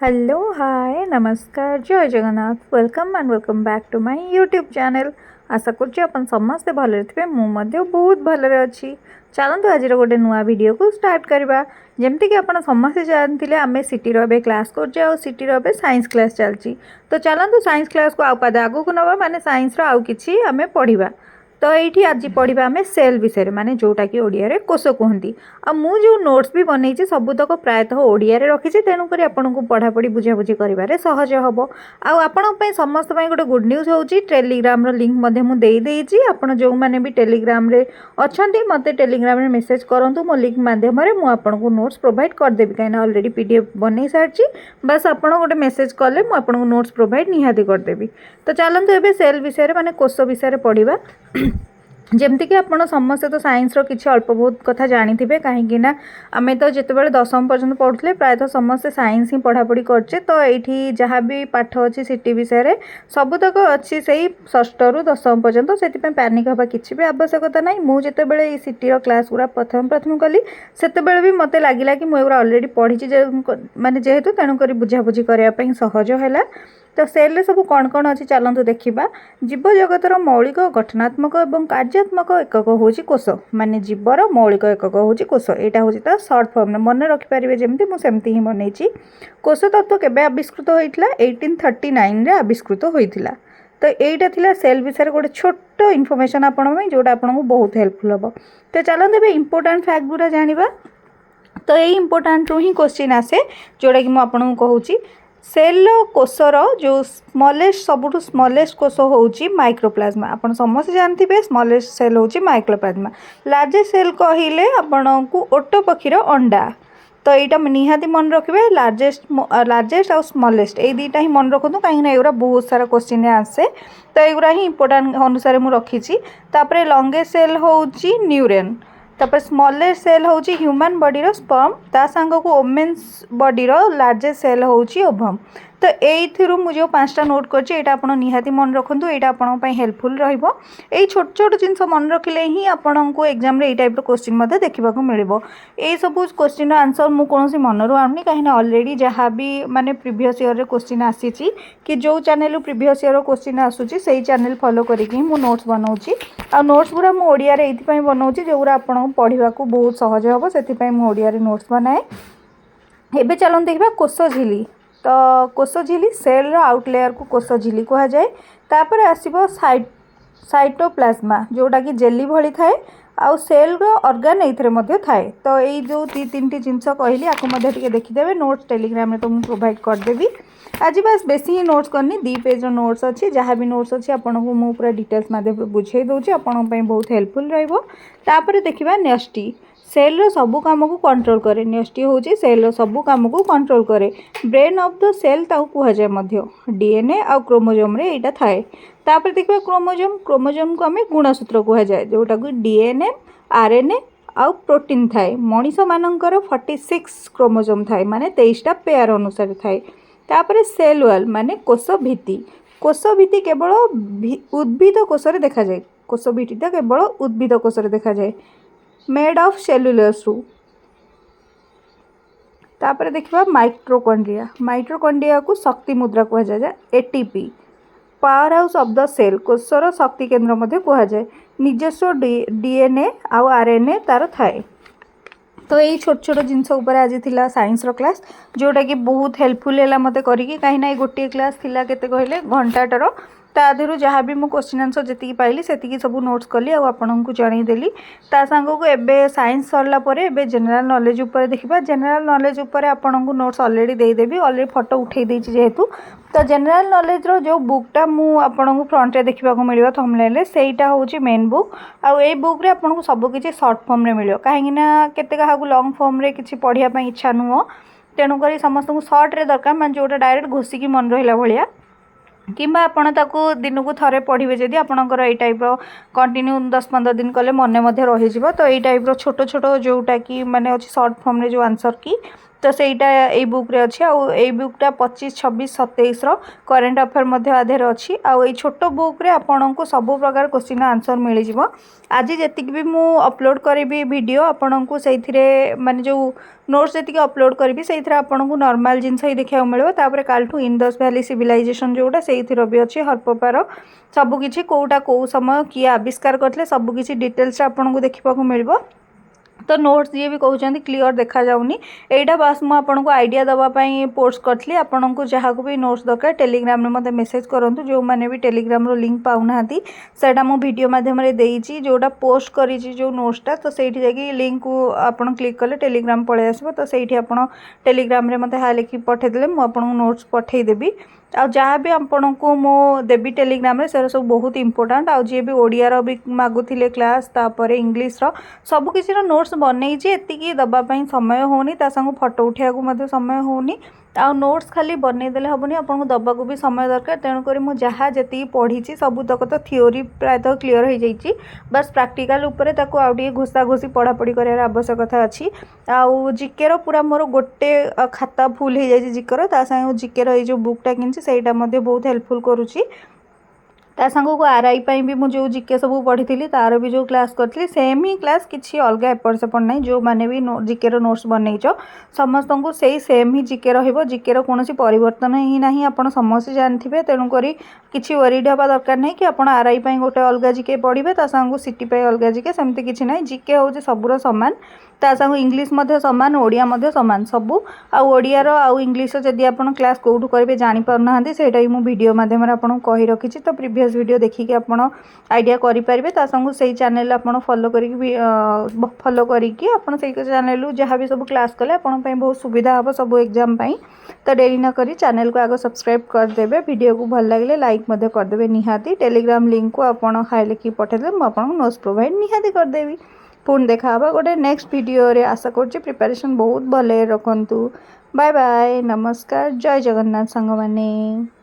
Hello hi नमस्कार जय Jagannath welcome back to my YouTube channel. आशा कर समस्ते भले थे मुझे बहुत भलरे अच्छी। चलतु आज गोटे नुआ वीडियो को स्टार्ट करवा। जमती कि आप समस्ते जानते आम सिटी रे क्लास कर सिटी रे साइंस क्लास चलती। तो चलतु साइंस क्लास को आगे आगू नवा माने साइंस आउ कि आम पढ़ा। तो ये आज पढ़ा आम सेल विषय माने जोटा कि ओडिया रे कोष कहती। आ मु जो नोट्स भी बनई सबुतक प्रायतः ओडिया रे रखी तेणुक आपन को पढ़ापढ़ी बुझाबुझी कर सहज हम। आपण समस्त गोटे गुड न्यूज हो टेलीग्राम लिंक मुझे आपड़ जो मैंने भी टेलीग्राम रे अच्छा मत टेलीग्राम रे मेसेज करूँ मो लिंक मध्यम मुझे नोट्स प्रोवाइड करदेवी कहीं ऑलरेडी पीडीएफ बन सारी। बस आपड़ गोटे मेसेज कले मुझे नोट्स प्रोवाइड निहाती करदेवी। तो चलते एवं सेल विषय माने कोष विषय पढ़ा। जमती कि आप समस्ते तो साइंस रो किछि अल्प बहुत कथा जानी थे कहीं आम तो जिते दशम पर्यटन पढ़ुले प्रायतः समस्ते साइंस ही पढ़ापढ़ी करचे। तो ये जहाँ भी पाठ अच्छी सिटी विषय सबुतक अच्छी से षष्ठ रु दशम पर्यटन से पैनिक हवा किसी भी आवश्यकता ना। मुझे सिटी क्लास गुरा प्रथम प्रथम कली से भी मत लगे कि मुझे अलरेडी पढ़ी माने जेहेतु तेणुक बुझाबुझी करने सहज है। तो सेल रे सब कौन कौन अच्छी चलतु देखा। जीव जगतर मौलिक गठनात्मक और कार्यात्मक एकक हूँ कोष माने जीवर मौलिक एकक हूँ कोष। यहाँ हूँ तो सर्ट फर्म मन रखिपारे जमी मुझे ही बनई। कोष तत्व केबे आविष्कृत होता 1839 रे आविष्कृत होता। तो यहीटा थिला सेल विषय गोटे छोट इनफॉरमेशन आपण जोटा आपको बहुत हेल्पफुल हम। तो चलते इम्पोर्टाट फैक्ट गुरा जानिबा। तो ये इम्पोर्टाट रू ही क्वेश्चन आसे जोटा कि मुझे कहूँ सेल कोषर जो स्मॉलेस्ट सबुठ स्मॉलेस्ट कोष हूँ माइक्रोप्लाज्मा। आप समस्त जानते स्मॉलेस्ट सेल हूँ माइक्रोप्लाज्मा। लार्जेस्ट सेल कहले आपण को ओटो पक्षीर अंडा। तो यहाँ निहाती मन रखिए लार्जेस्ट और स्मॉलेस्ट ये दुईटा ही मन रखु कहीं एगुरा बहुत सारा क्वेश्चन आसे। तो युरा ही इम्पोर्टाट अनुसार मुझे रखी। लंगेस्ट सेल हूँ न्यूरेन। तापर स्मॉलेस्ट सेल हूँ ह्यूमन बॉडी स्पर्म ता सांग को वोमेन्स बॉडी लार्जेस्ट सेल हूँ ओभम। तो ये मुझे 5टा नोट कर निहाती मन रखु यहाँ आपंप हेल्पफुल रही। छोट छोट जिन मन रखिले ही आपन को एग्जाम रे टाइप क्वेश्चन देखा मिल। यही सब क्वेश्चन आंसर मुझे मनरू आनी कहीं अलरेडी जहाँ भी माने प्रीवियस ईयर क्वेश्चन आसी कि जो चैनल प्रीवियस ईयर क्वेश्चन आसूसी से चैनल फॉलो करके मु नोट्स बनाऊँगी। आ नोट्स गुरा मु ओडिया रे एथि बनाऊँगी जो आपको पढ़ा बहुत सहज हम से ओडिया रे नोट्स बनाए। एबे चलन देखा कोष झिली। तो कोष झिली सेल रो आउटलेयर को कोष झिली कह जाए। तापर आसीबो साइटोप्लाज्मा जोटा कि जेली भली थाए आउ सेल रो ऑर्गन एथरे मध्य थाए। तो ये जो तीन जिनस कहली आपको टे देखीदे नोट्स टेलीग्राम तो मुझे प्रोवाइड करदेवी। आज बस बेसी ही नोट्स करनी 2 पेज नोट्स अच्छी जहाँ भी नोट्स अच्छी आपको मुझे पूरा डिटेल्स माध्यम बुझे दूसरी आपन बहुत हेल्पफुल रहा। देखा न्यष्टि सेल रो सबू काम को कंट्रोल करे। न्यष्टि हूँ सेल रो सबू काम को कंट्रोल करे। ब्रेन ऑफ द सेल कहुए डीएनए आ क्रोमोजोम रे यहाँ थाए। तापर देखा क्रोमोजोम को आम गुणसूत्र कह जाए जोटा कि डीएनए आरएनए आउ प्रोटीन थाए। मनीष मानकर 46 क्रोमोजोम थाए माने 23टा पेयर अनुसार थाए। तापर सेल वाल माने कोष भित्ति केवल उद्भिद कोषरे देखा जाए। कोष भित्तिटा केवल उद्भिद कोषरे देखा जाए मेड ऑफ सेलुलोज रु। तापर देखा माइट्रोकॉन्ड्रिया को शक्ति मुद्रा कह जाए। ATP power house of the cell कोषर शक्ति केंद्र मध्य कह जाए। निजस्व डीएनए आउ आरएनए तार थाए। तो यही छोट छोट जिनस आज थिला साइंस रो क्लास जोटा कि बहुत हेल्पफुल है मत करी कहीं गोटे क्लास थिला केते कहले घंटाटर तादेहु जहाँ भी मु क्वेश्चन आंसर जी पाइली से सब नोट्स कली आपन को जनईदेली। ता सांग को एबे साइंस सरला परे एबे जनरल नॉलेज ऊपर देखिबा। जनरल नॉलेज ऊपर आपन को नोट्स ऑलरेडी देदेवी ऑलरेडी फोटो उठे देछि जेहेतु। तो जनरल नॉलेज रो जो बुकटा मु आपन को फ्रंट रे देखा मिलियो थंबनेल रे सेटा होची मेन बुक। आ ए बुक रे आपन को सब किछि शॉर्ट फॉर्म रे मिलियो कहीं ना केते काहा को लॉन्ग फॉर्म रे किछि पढ़िया पई इच्छा नुहो। तेणुक समस्त को शॉर्ट रे दरकार माने जोटा डायरेक्ट घोषिकी मन रहिला भलिया किंबा आपण ताकू दिन को थरे पढ़े जदि आपणकर ये टाइप कंटिन्यू 10-15 दिन कले मन रही। तो ये टाइप छोट छोट जोटा कि माने अच्छी शॉर्ट फॉर्म रे जो आंसर की तो सहीटा ये बुक्रे अच्छी आई बुकटा 25, 26, 27 करेन्ट अफेयर मध्य आधेर अच्छी आई छोट बुक्रे आपन को सब प्रकार क्वेश्चन आंसर मिल जाव। आज जी भी मु अपलोड करी वीडियो आपन को से माने जो नोट्स जी अपलोड करी से आपन को नॉर्मल जिनस ही देखा मिले कालठू इंडस वैली सिविलाइजेशन जोटा से भी अच्छी हरप्पार सबकि कौटा कौ समय किए आविष्कार करते सबकि डिटेल्स आपन को देखा मिल। तो नोट्स जी भी कहते क्लीयर देखा जाऊनी एटा बास मु आपन को आइडिया दवाई पोस्ट करी आपन को जहाँ को भी नोट्स दरकार टेलीग्राम में मत मेसेज करूँ जो मैंने भी टेलीग्राम रो लिंक पाऊना सेटा मु वीडियो माध्यम देइछि जोटा पोस्ट करी जो नोट्सटा तो सही जाकि लिंक को आपन क्लिक कले टेलीग्राम पळे आसबो तो सही आपन टेलीग्राम रे मत हाय लिखि पठेदेले मु आपन को नोट्स पठेई देबी आ जहाँ भी आपन को मो देवी टेलीग्राम रे से सब बहुत इंपोर्टेंट आ जी भी ओडिया भी मागुथिले क्लास तापर इंग्लिश रो सब किसी नोट्स बनई एतिकी दबापाई समय होनी संग फोटो उठाया समय होनी आ नोट्स खाली बनईदेले हेनी आपको दबा भी समय दरकार तेणुक मुझे जी पढ़ी सबूतक तो थीओरी प्रायतः क्लीयर हो जाइए बस प्रैक्टिकल उपरे ताको आउटे घोषा घोषी पढ़ापढ़ी कर आवश्यकता अच्छी आउ जिकेर पूरा मोर गोटे खाता फुल हो जाए जिकर सागे जिकेर ये जो बुकटा किनछि सेटा बहुत हेल्पफुल करुच्ची ता सांग को आरआई भी मुझे जिके सब पढ़ी थी तार भी जो क्लास करी सेम ही क्लास किसी अलग एपट सेपट ना जो मैंने भी जिके नोट्स बनईच समस्त को से सेम ही जिके रिके कौन परिवर्तन ही ना आप समस्ते जानते तेणुक किसी वरीड हवा दरकार नहीं कि आप आरआई गोटे अलग जिके पढ़े ता सांग सिटी अलग जिके सेमती किसी ना जिके हूँ सबूर सामान ता सांग इंग्लिश सामान ओडिया सामान सबू आड़ियार आउ इंग्लिश जदि आप क्लास कौटू करेंगे जापाना से वीडियो मध्यम आपको कही रखी तो प्रीवियस वीडियो देखिए आप आइडिया करेंगे ता संग से चैनल आप फॉलो फॉलो करके आप चैनल जहाँ भी सब क्लास कले आपंपाई बहुत सुविधा हम सब एग्जाम तो डेरी न करी चैनल को आगे सब्सक्राइब करदे वीडियो को भल लगे लाइक करदे निहाती टेलीग्राम लिंक को आप हाई लिखी पठेदे मुझे नोट्स प्रोवाइड निहाती करदेवी पुणी देखा गोटे नेक्स्ट वीडियो रे आशा कर प्रिपरेशन बहुत भले रखु बाय बाय नमस्कार जय जगन्नाथ सांग माने।